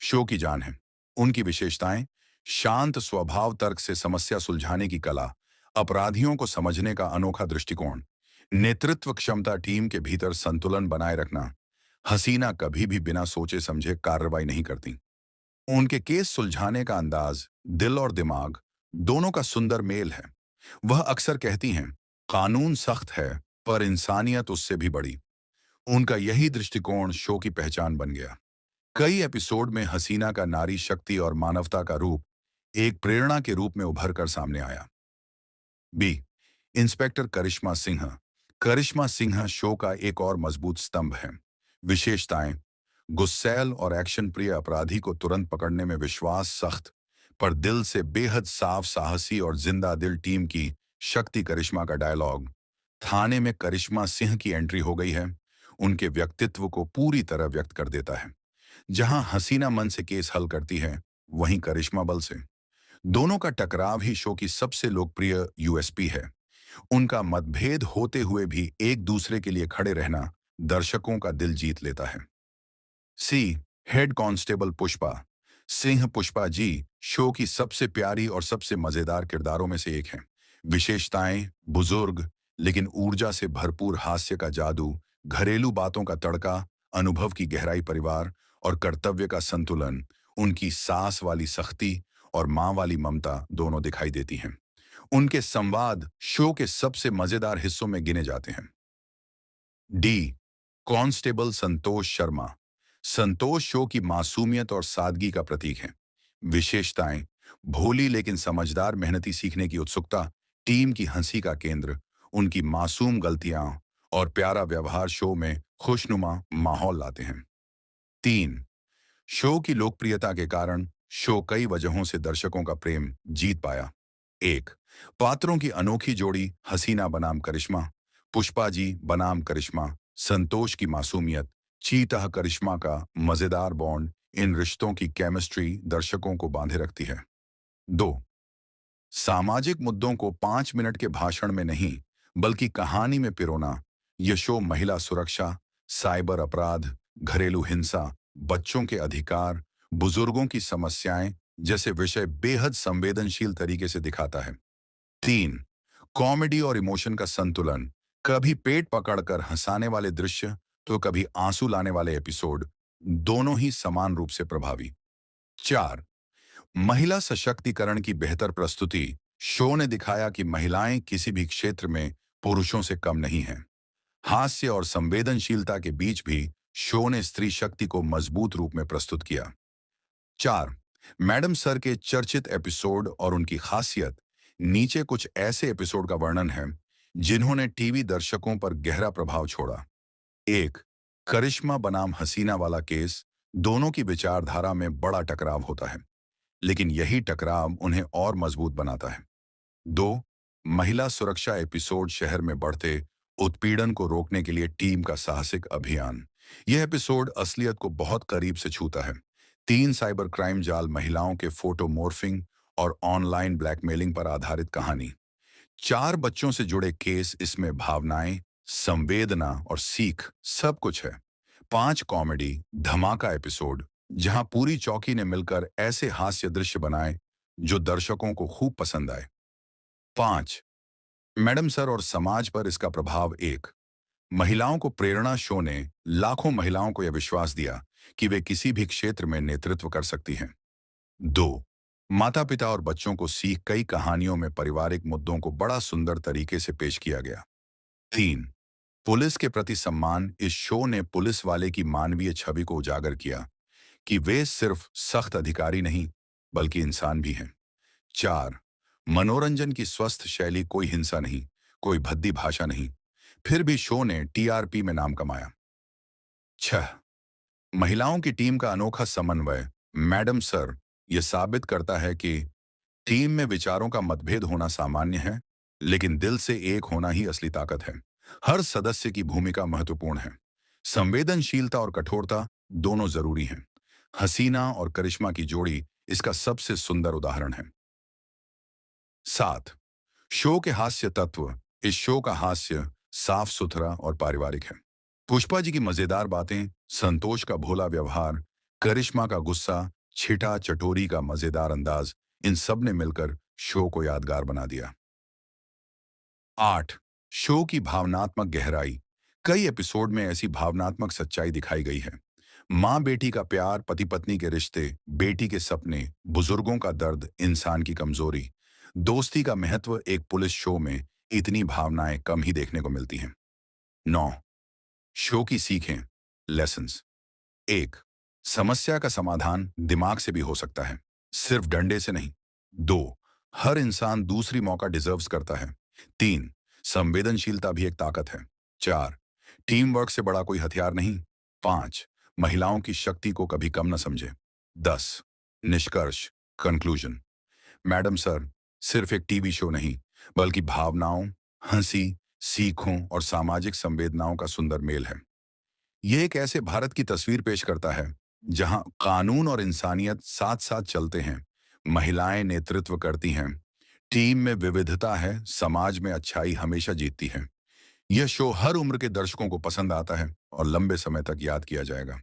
शो की जान है। उनकी विशेषताएं, शांत स्वभाव, तर्क से समस्या सुलझाने की कला, अपराधियों को समझने का अनोखा दृष्टिकोण, नेतृत्व क्षमता, टीम के भीतर संतुलन बनाए रखना। हसीना कभी भी बिना सोचे समझे कार्रवाई नहीं करती। उनके केस सुलझाने का अंदाज, दिल और दिमाग दोनों का सुंदर मेल है। वह अक्सर कहती हैं, कानून सख्त है पर इंसानियत उससे भी बड़ी। उनका यही दृष्टिकोण शो की पहचान बन गया। कई एपिसोड में हसीना का नारी शक्ति और मानवता का रूप एक प्रेरणा के रूप में उभर कर सामने आया। बी, इंस्पेक्टर करिश्मा सिंह। करिश्मा सिंह शो का एक और मजबूत स्तंभ है। विशेषताएं, गुस्सैल और एक्शन प्रिय अपराधी को तुरंत पकड़ने में विश्वास, सख्त पर दिल से बेहद साफ, साहसी और जिंदा दिल टीम की शक्ति। करिश्मा का डायलॉग, थाने में करिश्मा सिंह की एंट्री हो गई है, उनके व्यक्तित्व को पूरी तरह व्यक्त कर देता है। जहां हसीना मन से केस हल करती है, वहीं करिश्मा बल से। दोनों का टकराव ही शो की सबसे लोकप्रिय यूएसपी है। उनका मतभेद होते हुए भी एक दूसरे के लिए खड़े रहना दर्शकों का दिल जीत लेता है। सी, head constable Pushpa Singh. Pushpa ji show की सबसे प्यारी और सबसे मजेदार किरदारों में से एक हैं। विशेषताएं, बुजुर्ग लेकिन ऊर्जा से भरपूर हास्य का जादू, घरेलू बातों का तड़का, अनुभव की गहराई, परिवार और कर्तव्य का संतुलन। उनकी सास वाली सख्ती और माँ वाली ममता दोनों दिखाई देती हैं। उनके संवाद शो के सबसे मजेदार हिस्सों में गिने जाते हैं। D, constable Santosh Sharma. संतोष शो की मासूमियत और सादगी का प्रतीक है। विशेषताएं, भोली लेकिन समझदार, मेहनती, सीखने की उत्सुकता, टीम की हंसी का केंद्र। उनकी मासूम गलतियां और प्यारा व्यवहार शो में खुशनुमा माहौल लाते हैं। 3, शो की लोकप्रियता के कारण शो कई वजहों से दर्शकों का प्रेम जीत पाया। 1, पात्रों की अनोखी जोड़ी, हसीना बनाम करिश्मा, पुष्पा जी बनाम करिश्मा, संतोष की मासूमियत, चीता करिश्मा का मजेदार बॉन्ड। इन रिश्तों की केमिस्ट्री दर्शकों को बांधे रखती है। 2, सामाजिक मुद्दों को 5 मिनट के भाषण में नहीं बल्कि कहानी में पिरोना। यह शो महिला सुरक्षा, साइबर अपराध, घरेलू हिंसा, बच्चों के अधिकार, बुजुर्गों की समस्याएं जैसे विषय बेहद संवेदनशील तरीके से दिखाता है। 3, कॉमेडी और इमोशन का संतुलन, कभी पेट पकड़कर हंसाने वाले दृश्य तो कभी आंसू लाने वाले एपिसोड, दोनों ही समान रूप से प्रभावी। 4, महिला सशक्तिकरण की बेहतर प्रस्तुति। शो ने दिखाया कि महिलाएं किसी भी क्षेत्र में पुरुषों से कम नहीं हैं। हास्य और संवेदनशीलता के बीच भी शो ने स्त्री शक्ति को मजबूत रूप में प्रस्तुत किया। 4, मैडम सर के चर्चित एपिसोड और उनकी खासियत। नीचे कुछ ऐसे एपिसोड का वर्णन है जिन्होंने टीवी दर्शकों पर गहरा प्रभाव छोड़ा। 1, करिश्मा बनाम हसीना वाला केस। दोनों की विचारधारा में बड़ा टकराव होता है, लेकिन यही टकराव उन्हें और मजबूत बनाता है। 2, महिला सुरक्षा एपिसोड। शहर में बढ़ते उत्पीड़न को रोकने के लिए टीम का साहसिक अभियान। यह एपिसोड असलियत को बहुत करीब से छूता है। 3, साइबर क्राइम जाल, महिलाओं के फोटो मॉर्फिंग और ऑनलाइन ब्लैकमेलिंग पर आधारित कहानी। 4, बच्चों से जुड़े केस। इसमें भावनाएं, संवेदना और सीख सब कुछ है। 5, कॉमेडी धमाका एपिसोड, जहां पूरी चौकी ने मिलकर ऐसे हास्य दृश्य बनाए जो दर्शकों को खूब पसंद आए। 5, मैडम सर और समाज पर इसका प्रभाव। 1, महिलाओं को प्रेरणा। शो ने लाखों महिलाओं को यह विश्वास दिया कि वे किसी भी क्षेत्र में नेतृत्व कर सकती हैं। 2, माता पिता और बच्चों को सीख। कई कहानियों में पारिवारिक मुद्दों को बड़ा सुंदर तरीके से पेश किया गया। 3, पुलिस के प्रति सम्मान। इस शो ने पुलिस वाले की मानवीय छवि को उजागर किया कि वे सिर्फ सख्त अधिकारी नहीं बल्कि इंसान भी हैं। 4, मनोरंजन की स्वस्थ शैली। कोई हिंसा नहीं, कोई भद्दी भाषा नहीं, फिर भी शो ने टीआरपी में नाम कमाया। 6, महिलाओं की टीम का अनोखा समन्वय। मैडम सर यह साबित करता है कि टीम में विचारों का मतभेद होना सामान्य है, लेकिन दिल से एक होना ही असली ताकत है। हर सदस्य की भूमिका महत्वपूर्ण है। संवेदनशीलता और कठोरता दोनों जरूरी हैं। हसीना और करिश्मा की जोड़ी इसका सबसे सुंदर उदाहरण है। 7, शो के हास्य तत्व। इस शो का हास्य साफ सुथरा और पारिवारिक है। पुष्पा जी की मजेदार बातें, संतोष का भोला व्यवहार, करिश्मा का गुस्सा, छिटा चटोरी का मजेदार अंदाज, इन सब ने मिलकर शो को यादगार बना दिया। 8. शो की भावनात्मक गहराई। कई एपिसोड में ऐसी भावनात्मक सच्चाई दिखाई गई है। माँ बेटी का प्यार, पति पत्नी के रिश्ते, बेटी के सपने, बुजुर्गों का दर्द, इंसान की कमजोरी, दोस्ती का महत्व। एक पुलिस शो में इतनी भावनाएं कम ही देखने को मिलती हैं। 9. शो की सीखें, लेसन्स। 1. समस्या का समाधान दिमाग से भी हो सकता है, सिर्फ डंडे से नहीं। 2. हर इंसान दूसरी मौका डिजर्व्स करता है। 3. संवेदनशीलता भी एक ताकत है। 4. टीम वर्क से बड़ा कोई हथियार नहीं। 5. महिलाओं की शक्ति को कभी कम न समझे। 10. निष्कर्ष, कंक्लूजन। मैडम सर सिर्फ एक टीवी शो नहीं, बल्कि भावनाओं, हंसी, सीखों और सामाजिक संवेदनाओं का सुंदर मेल है। ये एक ऐसे भारत की तस्वीर पेश करता है जहां कानून और इंसानियत साथ साथ चलते हैं, महिलाएं नेतृत्व करती हैं, टीम में विविधता है, समाज में अच्छाई हमेशा जीतती है। यह शो हर उम्र के दर्शकों को पसंद आता है और लंबे समय तक याद किया जाएगा।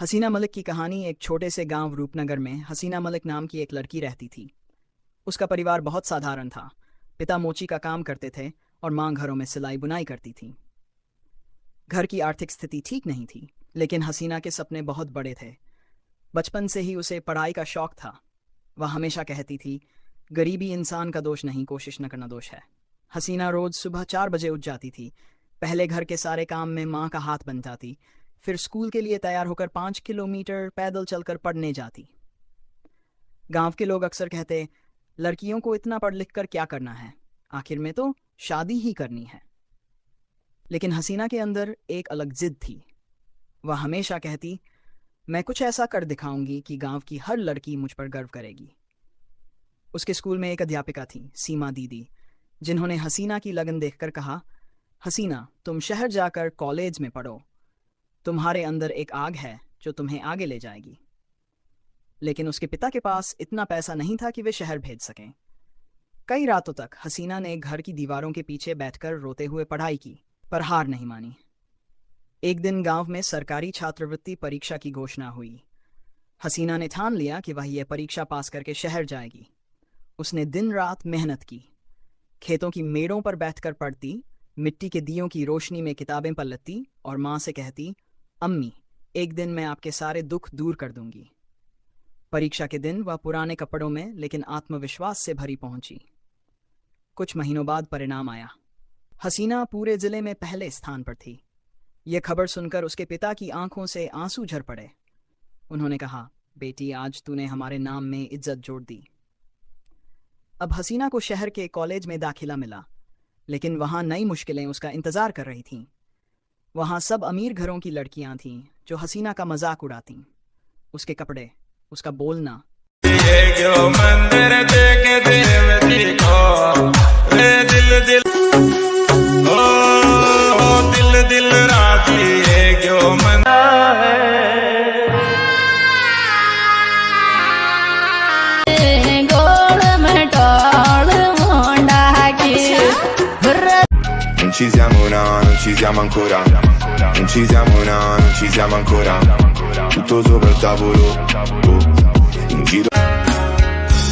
हसीना मलिक की कहानी। एक छोटे से गांव रूपनगर में हसीना मलिक नाम की एक लड़की रहती थी। उसका परिवार बहुत साधारण था। पिता मोची का काम करते थे और मां घरों में सिलाई बुनाई करती थी। घर की आर्थिक स्थिति ठीक नहीं थी, लेकिन हसीना के सपने बहुत बड़े थे। बचपन से ही उसे पढ़ाई का शौक था। वह हमेशा कहती थी, गरीबी इंसान का दोष नहीं, कोशिश न करना दोष है। हसीना रोज सुबह 4 बजे उठ जाती थी। पहले घर के सारे काम में माँ का हाथ बन जाती, फिर स्कूल के लिए तैयार होकर 5 किलोमीटर पैदल चलकर पढ़ने जाती। गांव के लोग अक्सर कहते, लड़कियों को इतना पढ़ लिख कर क्या करना है, आखिर में तो शादी ही करनी है। लेकिन हसीना के अंदर एक अलग जिद थी। वह हमेशा कहती, मैं कुछ ऐसा कर दिखाऊंगी कि गांव की हर लड़की मुझ पर गर्व करेगी। उसके स्कूल में एक अध्यापिका थी, सीमा दीदी, जिन्होंने हसीना की लगन देखकर कहा, हसीना, तुम शहर जाकर कॉलेज में पढ़ो। तुम्हारे अंदर एक आग है जो तुम्हें आगे ले जाएगी। लेकिन उसके पिता के पास इतना पैसा नहीं था कि वे शहर भेज सकें। कई रातों तक हसीना ने घर की दीवारों के पीछे बैठकर रोते हुए पढ़ाई की, पर हार नहीं मानी। एक दिन गांव में सरकारी छात्रवृत्ति परीक्षा की घोषणा हुई। हसीना ने ठान लिया कि वह यह परीक्षा पास करके शहर जाएगी। उसने दिन रात मेहनत की। खेतों की मेड़ों पर बैठकर पढ़ती, मिट्टी के दियों की रोशनी में किताबें पलटती और माँ से कहती, अम्मी, एक दिन मैं आपके सारे दुख दूर कर दूंगी। परीक्षा के दिन वह पुराने कपड़ों में लेकिन आत्मविश्वास से भरी पहुंची। कुछ महीनों बाद परिणाम आया। हसीना पूरे जिले में पहले स्थान पर थी। यह खबर सुनकर उसके पिता की आंखों से आंसू झर पड़े। उन्होंने कहा, बेटी, आज तूने हमारे नाम में इज्जत जोड़ दी। अब हसीना को शहर के कॉलेज में दाखिला मिला, लेकिन वहां नई मुश्किलें उसका इंतजार कर रही थीं। वहां सब अमीर घरों की लड़कियां थीं जो हसीना का मजाक उड़ातीं। उसके कपड़े, उसका बोलना, Non ci siamo no, non ci siamo ancora. Non ci siamo no, non ci siamo ancora. Tutto sopra il tavolo, in giro.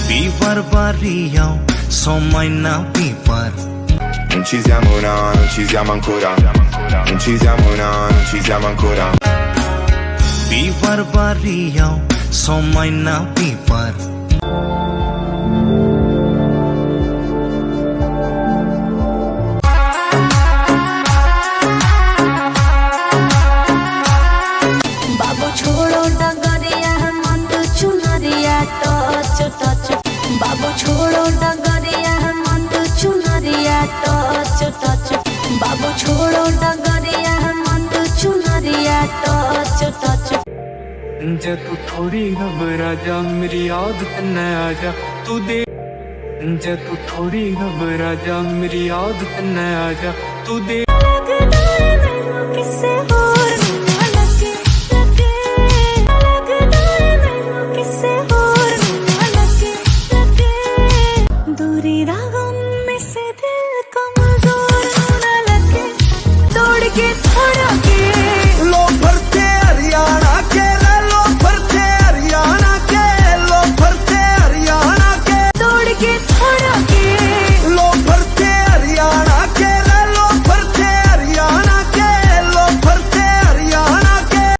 Pipar barrião, só mãe na pipar. Non ci siamo no, non ci siamo ancora. Non ci siamo no, non ci siamo ancora. Pipar barrião, só mãe na pipar. बाबू छोड़ो डगरिया मंद चुनरिया touch touch. बाबू छोड़ो डगरिया मंद चुनरिया touch touch. जे तू थोड़ी घबरा जा, मेरी आदत न आ जा, तू दे। जे तू थोड़ी घबरा जा, मेरी आदत न आ जा, तू दे। किसे और ना लगे लगे, किसे और ना लगे लगे। दूरी रागों में से दिल